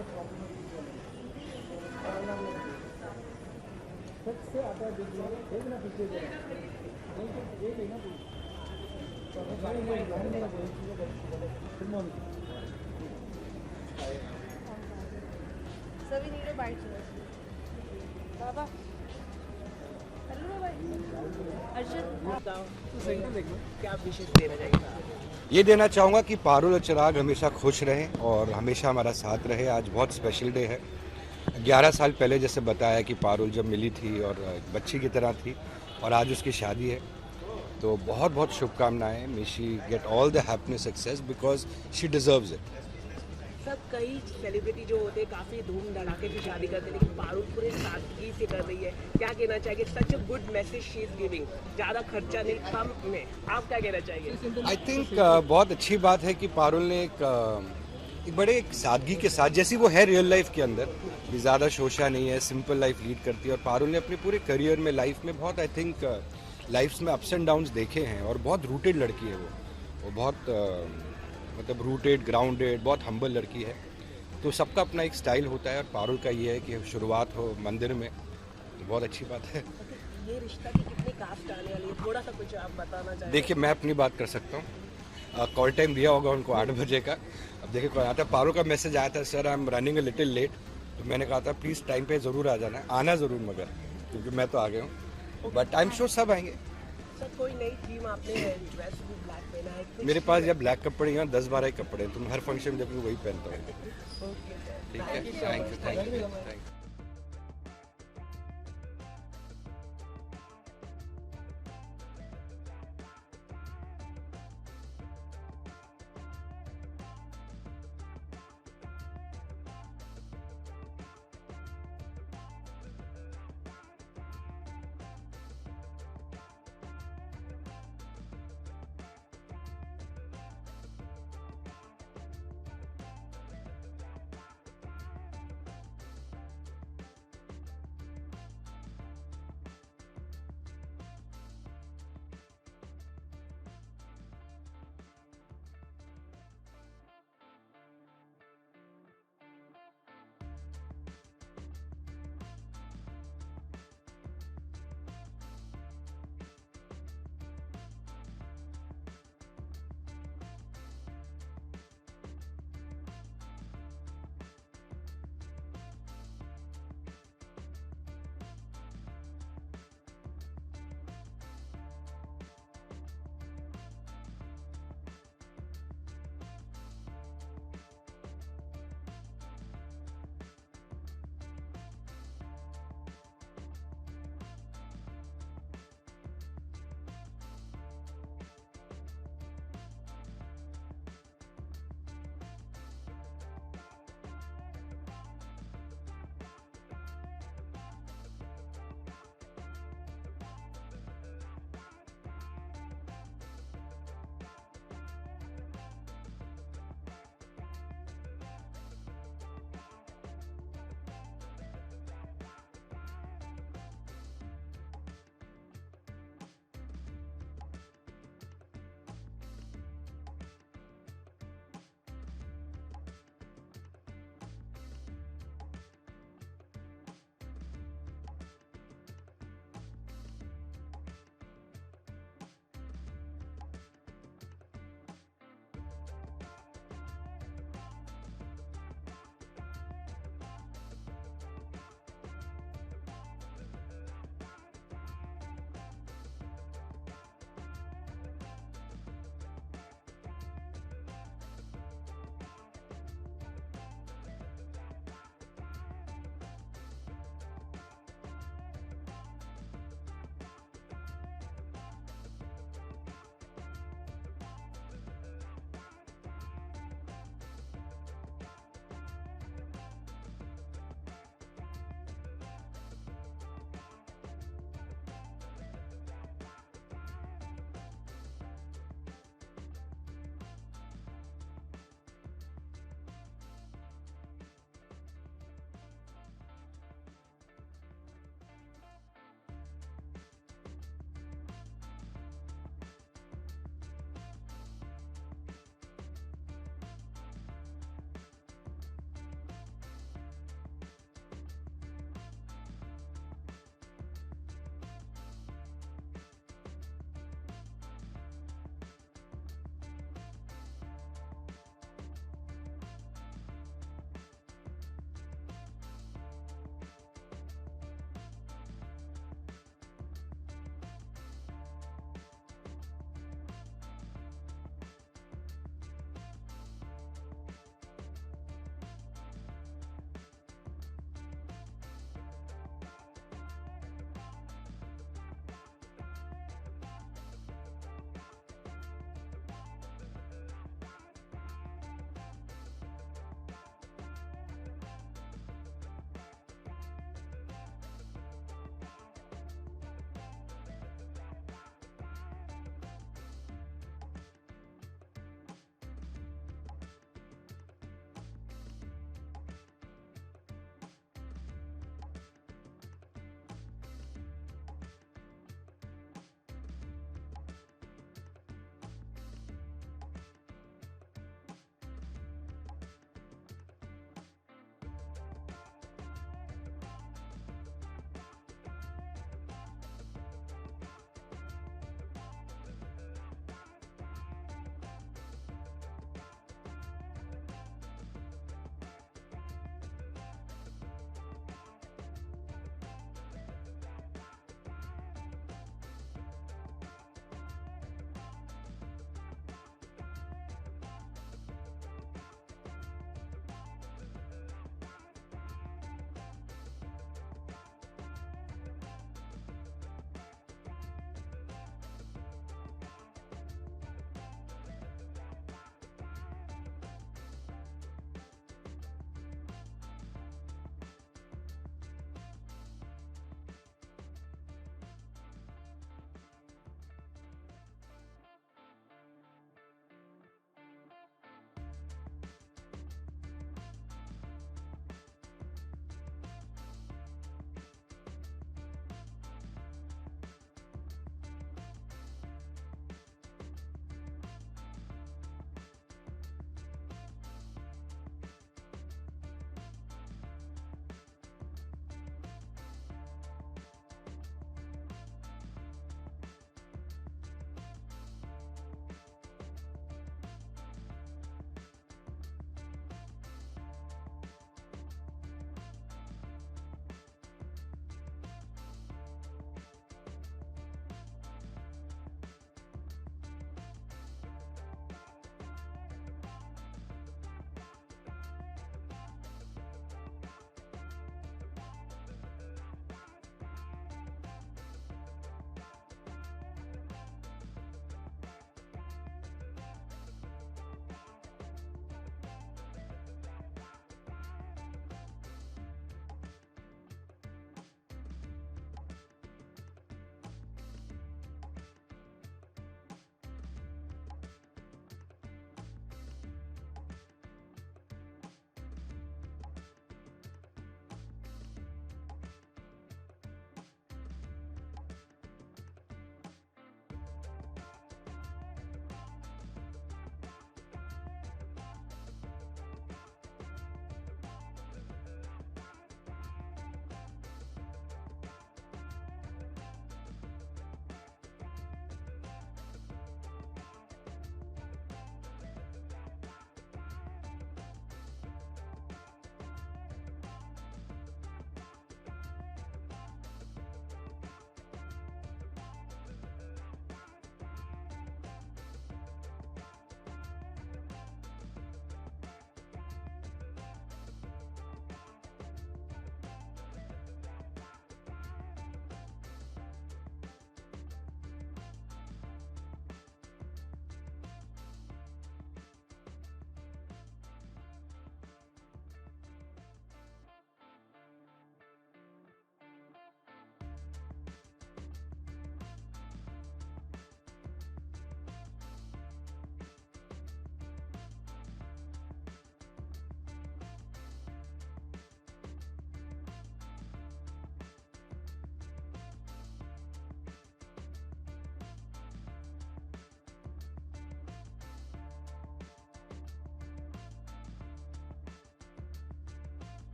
So we need a bite first. Baba. Hello भाई अर्शद क्या विशेष देना चाहिए? ये देना चाहूँगा कि पारुल और चिराग हमेशा खुश रहें और हमेशा हमारा साथ रहे। आज बहुत स्पेशल डे है। 11 साल पहले जैसे बताया कि पारुल जब मिली थी और एक बच्ची की तरह थी और आज उसकी शादी है, तो बहुत बहुत शुभकामनाएं। May she get all the happiness success because she deserves it. सब कई सेलिब्रिटी जो होते हैं काफी धूम धड़ाके से शादी करते हैं, लेकिन पारुल पूरे सादगी से कर रही है। क्या कहना चाहिए? Such a good message she is giving. ज्यादा खर्चा नहीं, कम में। आप क्या कहना चाहिए? आई थिंक बहुत अच्छी बात है कि पारुल ने एक बड़े एक सादगी के साथ, जैसी वो है रियल लाइफ के अंदर, भी ज़्यादा शोशा नहीं है, सिंपल लाइफ लीड करती है। और पारुल ने अपने पूरे करियर में, लाइफ में बहुत, आई थिंक लाइफ में अप्स एंड डाउन्स देखे हैं और बहुत रूटेड लड़की है वो बहुत मतलब रूटेड, ग्राउंडेड, बहुत हम्बल लड़की है। तो सबका अपना एक स्टाइल होता है और पारुल का ये है कि शुरुआत हो मंदिर में, तो बहुत अच्छी बात है। ये रिश्ता की कितनी कास्ट आने वाली है, थोड़ा सा कुछ आप बताना चाहिए? देखिए, मैं अपनी बात कर सकता हूँ। कॉल टाइम दिया होगा उनको 8 बजे का। अब देखिए कौन आता है। पारुल का मैसेज आया था, sir I am running a little late. तो मैंने कहा था प्लीज़ टाइम पे ज़रूर आ जाना, आना ज़रूर, मगर क्योंकि मैं तो आ गया हूँ, बट आई एम श्योर सब आएंगे। सर कोई नई थीम आपने ड्रेस भी ब्लैक पहना है? मेरे पास जब ब्लैक कपड़े हैं 10-12 कपड़े हैं, तो मैं हर फंक्शन में जब भी वही पहनता हूँ। ठीक है, थैंक यू।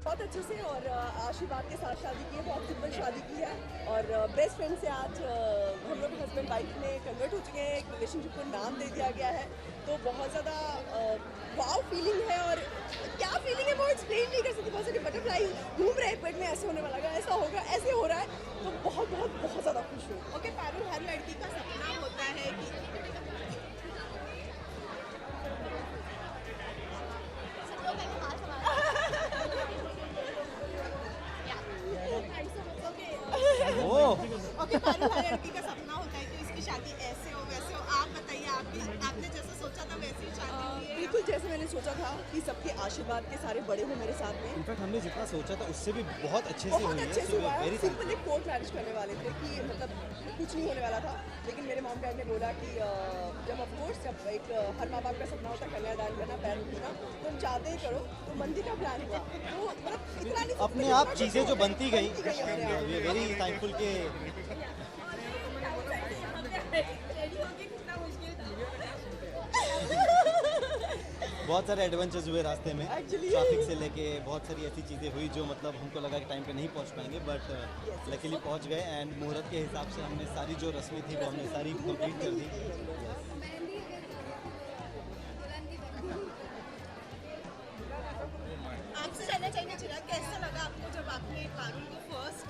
बहुत अच्छे से और आशीर्वाद के साथ शादी की है, बहुत सिंपल शादी की है और बेस्ट फ्रेंड से आज हम लोग हस्बैंड वाइफ में कन्वर्ट हो चुके हैं, एक रिलेशनशिप को नाम दे दिया गया है, तो बहुत ज़्यादा वाव फीलिंग है और क्या फीलिंग है वो एक्सप्लेन नहीं कर सकती, बहुत सारी बटरफ्लाई घूम रहे हैं पेट में, ऐसे होने वाला है, ऐसा होगा, ऐसे हो रहा है, तो बहुत बहुत बहुत ज़्यादा खुश हूँ। ओके पारुल, हर लड़की का सपना होता है कि ओके पारुल, हर लड़की का सपना होता है कि इसकी शादी ऐसे हो वैसे हो, आप बताइए आपने जैसा सोचा था वैसे ही शादी हुई है? बिल्कुल जैसे मैंने सोचा था कि सबके आशीर्वाद के सारे बड़े हो मेरे साथ में, इनफैक्ट हमने जितना सोचा था उससे भी बहुत अच्छे से बहुत हुई अच्छे है, से हुआ है। वेरी सिंपल एक कोर्ट मैरिज करने वाले थे कि मतलब कुछ नहीं होने वाला था, लेकिन मेरे मॉम डैड ने बोला कि जब ऑफकोर्स जब एक हर माँ बाप का सपना होता है कन्यादान करना, पैर उठना, तो तुम चाहते ही करो, तो मंदिर का प्लान हुआ, तो मतलब इतना नहीं अपने आप चीज़ें जो बनती गई, वी वेरी थैंकफुल के बहुत सारे एडवेंचर्स हुए रास्ते में, Actually, ट्रैफिक से लेके बहुत सारी ऐसी चीज़ें हुई जो मतलब हमको लगा कि टाइम पे नहीं पहुंच पाएंगे, बट लकीली पहुंच गए एंड मुहूर्त के हिसाब से हमने सारी जो रस्में थी वो हमने सारी कंप्लीट कर दी। आपसे जानना चाहिए चिराग, कैसा लगा आपको जब आपने पारुल को फर्स्ट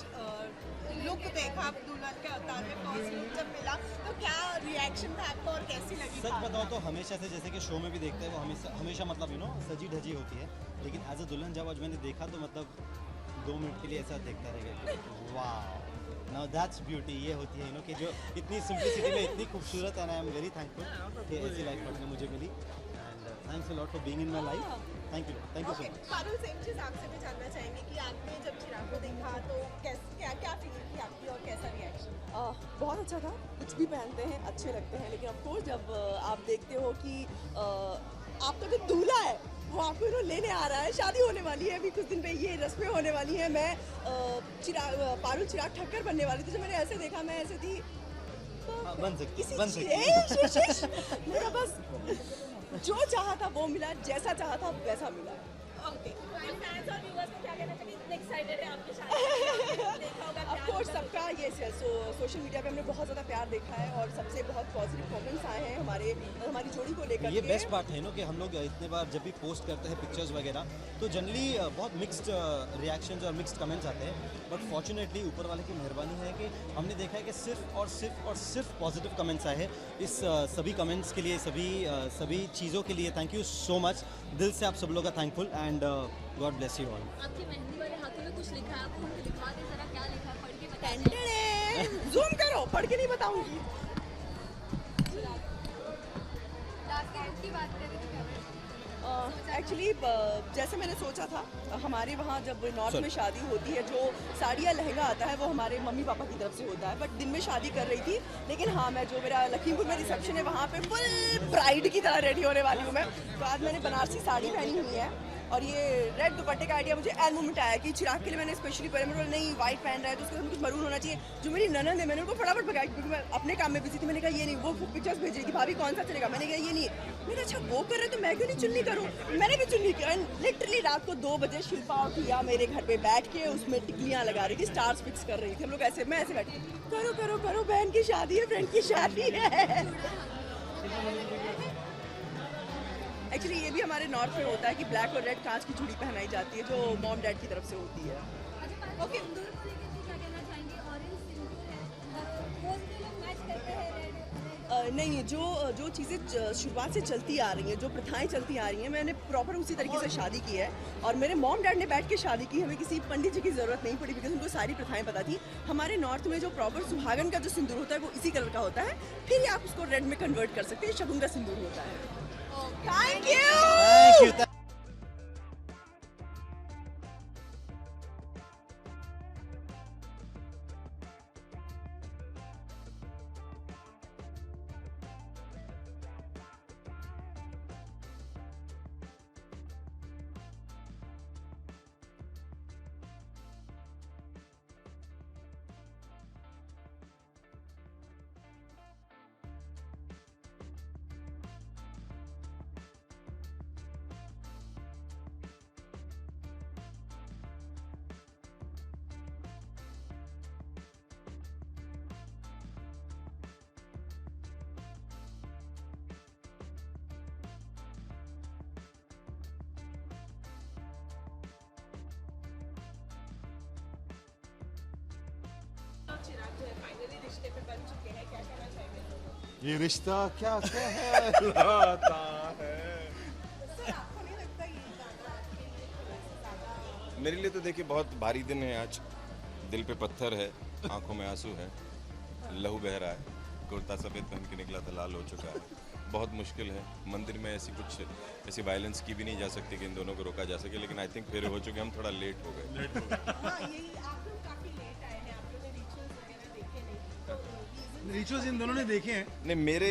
लुक देखा, दुल्हन के अवतार में फर्स्ट लुक जब मिला, तो क्या रिएक्शन था आपका और कैसी लगी सच पारुल? बताओ तो हमेशा से जैसे कि शो में भी देखते हैं वो हमेशा मतलब सजी धजी होती है, लेकिन एज अ दुल्हन जब आज मैंने देखा तो मतलब 2 मिनट के लिए ऐसा देखता रह गया, वाह नाउ दैट्स ब्यूटी, ये होती है कि जो इतनी सिंपलिसिटी में इतनी खूबसूरत है, आई एम वेरी थैंकफुल कि ऐसी लाइफ पार्टनर मुझे मिली and thanks a lot for being in my life, thank you so okay much. Parul, same चीज़ आपसे भी जानना चाहेंगे कि आपने जब चिराग को देखा तो क्या फीलिंग थी आपकी और कैसा रिएक्शन? बहुत अच्छा था, कुछ भी पहनते हैं अच्छे लगते हैं, लेकिन ऑफकोर्स जब आप देखते हो कि आपका जो दूल्हा है वो आपको लेने आ रहा है, शादी होने वाली है अभी कुछ दिन में, ये रस्में होने वाली हैं, मैं पारुल चिराग ठक्कर बनने वाली थी, जब मैंने ऐसे देखा मैं ऐसे थी बन सकती किसी बन सकती मेरा बस जो चाहा था वो मिला, जैसा चाहा था वैसा मिला। ओके फैंस और व्यूअर्स को क्या कहना चाहिए, इतने एक्साइटेड है आपकी शादी देखा होगा ऑफ कोर्स सबका ये सोशल मीडिया पे हमने बहुत ज़्यादा प्यार देखा है और सबसे बहुत पॉजिटिव कमेंट्स आए हैं हमारी जोड़ी को लेकर ये के। बेस्ट पार्ट है कि हम लोग इतने बार जब भी पोस्ट करते हैं पिक्चर्स वगैरह तो जनरली बहुत मिक्स्ड रिएक्शंस और मिक्स्ड कमेंट्स आते हैं, बट फॉर्चुनेटली ऊपर वाले की मेहरबानी है कि हमने देखा है कि सिर्फ पॉजिटिव कमेंट्स आए हैं। इस सभी कमेंट्स के लिए सभी चीज़ों के लिए थैंक यू सो मच, दिल से आप सब लोग का thankful and God bless you all. आपकी मेहंदी वाले हाथों में कुछ लिखा है, आपको हमको दिखा दे जरा, क्या लिखा है, पढ़ के बताइए। जूम करो, पढ़ के नहीं बताऊंगी। लास्ट गिफ्ट की बात करें तो क्या एक्चुअली जैसे मैंने सोचा था, हमारे वहाँ जब नॉर्थ में शादी होती है जो साड़ी या लहंगा आता है वो हमारे मम्मी पापा की तरफ से होता है, बट दिन में शादी कर रही थी, लेकिन हाँ मैं जो मेरा लखीमपुर में रिसेप्शन है वहाँ पे फुल ब्राइड की तरह रेडी होने वाली हूँ मैं, तो आज मैंने बनारसी साड़ी पहनी हुई है और ये रेड दुपट्टे का आइडिया मुझे एन मोमेंट आया कि चिराग के लिए मैंने स्पेशली पहले, मेरे नहीं वाइट पहन रहा है तो उसके साथ कुछ मरून होना चाहिए, जो मेरी ननद है मैंने उनको फटाफट भगाया क्योंकि मैं अपने काम में बिजी थी, मैंने कहा ये नहीं, वो पिक्चर्स भेज रही थी भाभी कौन सा चलेगा, मैंने कहा ये नहीं, मैंने अच्छा वो कर रहे तो मैं क्यों नहीं चुन्नी करूँ, मैंने भी चुन्नी की एंड लिटरली रात को 2 बजे शिल्पा और किया मेरे घर पे बैठ के उसमें टिकलियाँ लगा रही थी, स्टार्स फिक्स कर रही थी, हम लोग ऐसे मैं ऐसे बैठी करो करो करो, बहन की शादी है, फ्रेंड की शादी है। एक्चुअली ये भी हमारे नॉर्थ में होता है कि ब्लैक और रेड कांच की चूड़ी पहनाई जाती है जो मॉम डैड की तरफ से होती है। ओके, सिंदूर को लेकर के क्या कहना चाहेंगे, ऑरेंज सिंदूर है और रोज के लोग मैच करते हैं रेड। नहीं, जो चीज़ें शुरुआत से चलती आ रही हैं, जो प्रथाएं चलती आ रही हैं, मैंने प्रॉपर उसी तरीके से शादी की है और मेरे मॉम डैड ने बैठ के शादी की, हमें किसी पंडित जी की ज़रूरत नहीं पड़ी बिकॉज उनको सारी प्रथाएं पता थी। हमारे नॉर्थ में जो प्रॉपर सुहागन का जो सिंदूर होता है वो इसी कलर का होता है, फिर आप उसको रेड में कन्वर्ट कर सकते हैं, शगुन का सिंदूर होता है। Thank you. और चिराग जो है फाइनली रिश्ते पे बन चुके हैं, क्या कहना चाहेंगे? ये रिश्ता क्या कहलाता है। सर आपको नहीं लगता ये गाना आपके लिए थोड़ा सा ज़्यादा मेरे लिए तो देखिए बहुत भारी दिन है आज, दिल पे पत्थर है, आंखों में आंसू है, लहू बह रहा है, कुर्ता सफ़ेद पहन के निकला था लाल हो चुका है, बहुत मुश्किल है। मंदिर में ऐसी वायलेंस की भी नहीं जा सकती कि इन दोनों को रोका जा सके, लेकिन आई थिंक फिर हो चुके, हम थोड़ा लेट हो गए। हाँ यही आप लोग काफ़ी लेट आए हैं, आप लोगों ने रिचुअल्स वगैरह देखे नहीं, तो reason रिचुअल्स इन दोनों ने देखे हैं। नहीं मेरे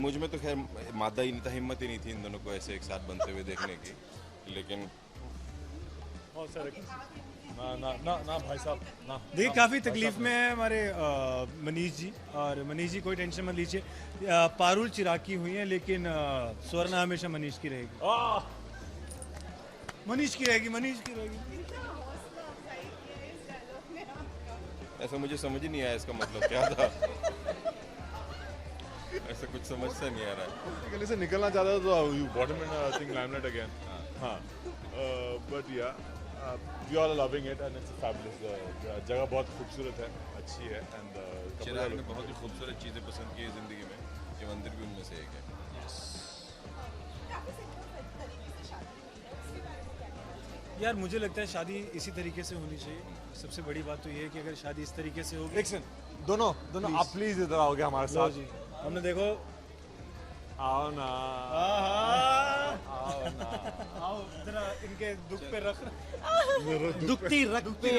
मुझ में तो खैर मादा ही नहीं था, हिम्मत ही नहीं थी इन दोनों को ऐसे एक साथ बनते हुए देखने की, लेकिन बहुत सारे ना भाई साहब ना। देखिए काफ़ी तकलीफ में है हमारे मनीष जी, और मनीष जी कोई टेंशन मत लीजिए, पारुल चिराग की हुई है लेकिन स्वर्णा हमेशा मनीष की रहेगी। मनीष की रहेगी, मनीष की रहेगी। ऐसा मुझे समझ ही नहीं आया इसका मतलब क्या था। ऐसा कुछ समझ से नहीं आ रहा है। गले से निकलना चाहता था तो you bought him in I think limelight again. हाँ but yeah we all are loving it and it's fabulous. जगह बहुत खूबसूरत है, अच्छी है एंड चिराग ने बहुत ही खूबसूरत चीज़ें पसंद की है ज़िंदगी में, ये मंदिर भी उनमें से एक है। यार मुझे लगता है शादी इसी तरीके से होनी चाहिए। सबसे बड़ी बात तो ये है कि अगर शादी इस तरीके से होगी। दोनों आप प्लीज इधर आओगे हमारे साथ। जी हमने देखो, आओ ना आओ जरा इनके दुख पे रख, दुखती रख पे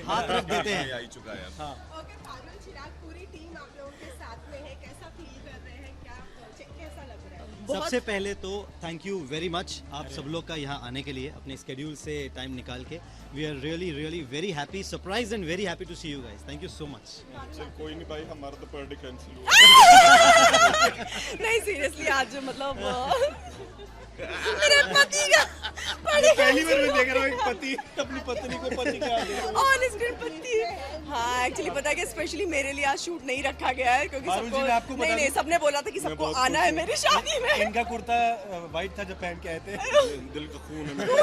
हाथ रख देते हैं। आ ही चुका है अब। ओके पारुल चिराग पूरी टीम आप लोगों के साथ में है, कैसा फील कर रहे हैं, क्या कैसा लग रहा है? सबसे पहले तो थैंक यू वेरी मच आप सब लोग का यहाँ आने के लिए, अपने स्केड्यूल से टाइम निकाल के। We are really really very happy, surprise and very happy to see you guys. Thank you so much. चल कोई नहीं भाई, हमारा तो पर डे कैंसिल हुआ। नहीं सीरियसली आज मतलब मेरे पति का पहली बार मैं देख रहा हूँ एक पति अपनी पत्नी को पति क्या ऑन स्क्रीन पति। हाँ एक्चुअली पता है कि स्पेशली मेरे लिए आज शूट नहीं रखा गया है क्योंकि पारुल जी, सबको मैं आपको बता नहीं दूं- सबने बोला था कि सबको आना है मेरी शादी में। इनका कुर्ता वाइट था जब पहन के आए थे। दिल का खून है मेरा।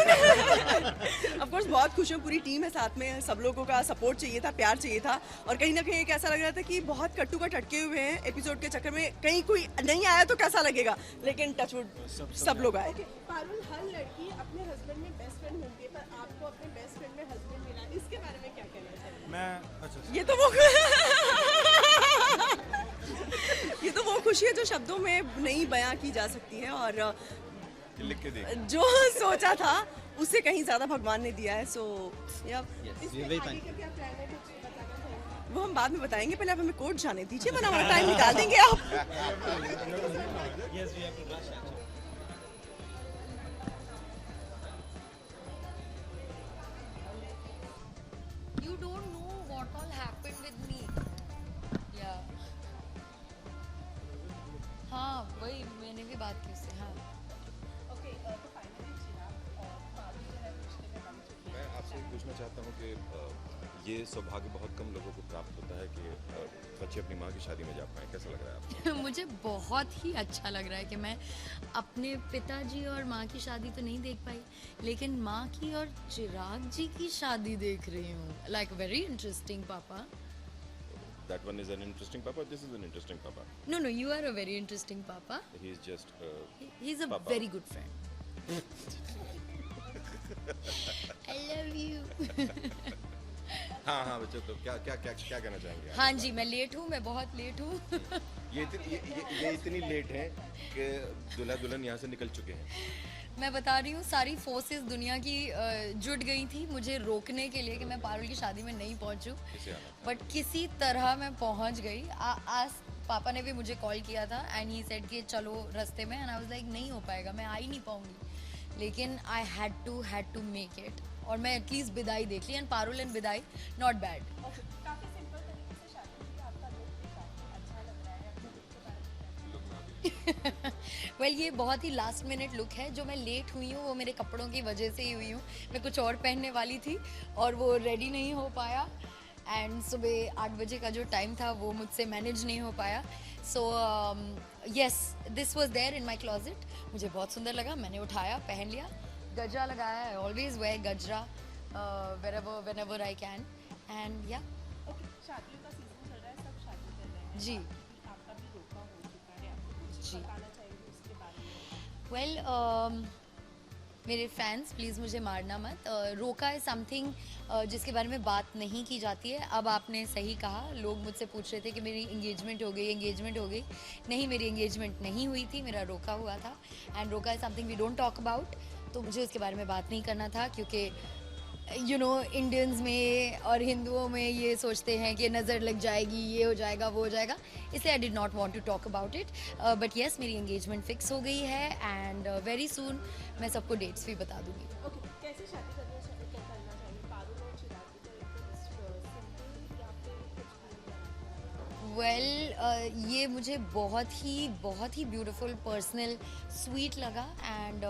ऑफ कोर्स बहुत खुश हूँ, पूरी टीम है साथ में, सब लोगों का सपोर्ट चाहिए था, प्यार चाहिए था, और कहीं ना कहीं एक ऐसा लग रहा था कि बहुत कट्टू का टटके हुए हैं एपिसोड के चक्कर में, कहीं कोई नहीं आया तो कैसा लगेगा, लेकिन टचवुड सब लोग आए। पारुल हर लड़की अपने हस्बैंड में बेस्ट फ्रेंड होती है, पर आपको अपने बेस्ट फ्रेंड में हस्बैंड मिला, इसके बारे में क्या कहना चाहिए? मैं अच्छा ये तो वो खुशी है जो शब्दों में नहीं बयां की जा सकती है, और लिख के देख। जो सोचा था उससे कहीं ज्यादा भगवान ने दिया है। सो इसके आगे का क्या प्लान है, कुछ बताना चाहेंगे? वो हम बाद में बताएंगे, पहले आप हमें कोर्ट जाने दीजिए, वरना हमारा टाइम निकाल देंगे आप। You don't know what all happened with me. Yeah. हाँ वही मैंने भी बात की उससे। हाँ ओके तो फाइनली चिराग और पारुल जो है रिश्ते में बन चुके हैं। मैं आपसे ये पूछना चाहता हूँ कि ये सौभाग्य बहुत कम लोगों को प्राप्त होता है कि बच्चे अपनी माँ की शादी में जा पाए, कैसा लग रहा है आपको? मुझे बहुत ही अच्छा लग रहा है कि मैं अपने पिताजी और माँ की शादी तो नहीं देख पाई, लेकिन माँ की और चिराग जी की शादी देख रही हूँ। लाइक वेरी इंटरेस्टिंग पापा। That one is an interesting papa. This is an interesting papa. No, no, you are a very interesting papa. He is just. He's a Papa. very good friend. I love you. हाँ बच्चों, तो क्या क्या क्या क्या कहना चाहेंगे आप? हाँ जी, मैं लेट हूँ, मैं बहुत लेट हूँ। ये इतनी लेट है कि दूल्हा दुल्हन यहाँ से निकल चुके हैं। मैं बता रही हूँ, सारी फोर्सेस दुनिया की जुट गई थी मुझे रोकने के लिए कि मैं पारुल की शादी में नहीं पहुँचूँ, बट किसी तरह मैं पहुँच गई। आज पापा ने भी मुझे कॉल किया था एंड ही सेड कि चलो रास्ते में, एंड आई वाज लाइक नहीं हो पाएगा, मैं आ ही नहीं पाऊँगी, लेकिन I had to make it, और मैं एटलीस्ट विदाई देख ली, एंड पारुल एंड विदाई नॉट बैड। काफी सिंपल तरीके से शादी की, आपका लुक भी काफी अच्छा लग रहा है, अपने लुक के बारे में क्या? वेल ये बहुत ही लास्ट मिनट लुक है, जो मैं लेट हुई हूँ वो मेरे कपड़ों की वजह से ही हुई हूँ। मैं कुछ और पहनने वाली थी और वो रेडी नहीं हो पाया, एंड सुबह 8 बजे का जो टाइम था वो मुझसे मैनेज नहीं हो पाया। So yes, this was there in my closet, मुझे बहुत सुंदर लगा, मैंने उठाया, पहन लिया, गजरा लगाया, आई ऑलवेज वेयर गजरा whenever I can, and yeah. Okay शादियों का सीजन जी आपका भी रोका हो चुका है, आपको कुछ जी। बताना चाहेंगे उसके बारे में? वेल मेरे फैंस प्लीज़ मुझे मारना मत। रोका है समथिंग जिसके बारे में बात नहीं की जाती है। अब आपने सही कहा, लोग मुझसे पूछ रहे थे कि मेरी एंगेजमेंट हो गई। नहीं, मेरी एंगेजमेंट नहीं हुई थी, मेरा रोका हुआ था। एंड रोका है something we don't talk about. तो मुझे उसके बारे में बात नहीं करना था, क्योंकि इंडियंस में और हिंदुओं में ये सोचते हैं कि नज़र लग जाएगी, ये हो जाएगा, वो हो जाएगा, इसलिए I did not want to talk about it. But yes, मेरी एंगेजमेंट फिक्स हो गई है एंड वेरी सून मैं सबको डेट्स भी बता दूंगी। ओके, कैसे शादी करना चाहिए, क्या करना चाहिए? पारुल और चिराग की तो सिंपल या फिर कुछ वेल ये मुझे बहुत ही ब्यूटीफुल, पर्सनल, स्वीट लगा। एंड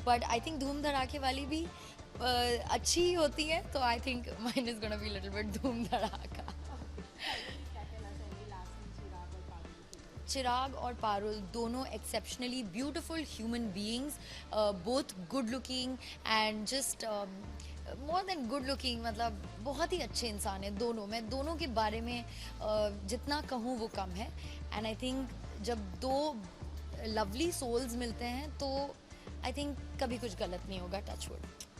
बट आई थिंक धूम धड़ाके वाली भी अच्छी ही होती है, तो I think mine is gonna be little bit धूम धड़ाका। क्या कहना चाहेंगे लास्ट में चिराग और पारुल के? चिराग और पारुल दोनों exceptionally beautiful human beings, both good looking and just more than good looking, मतलब बहुत ही अच्छे इंसान हैं दोनों। मैं दोनों के बारे में जितना कहूँ वो कम है। एंड आई थिंक जब दो लवली सोल्स मिलते हैं तो आई थिंक कभी कुछ गलत नहीं होगा, टच वुड।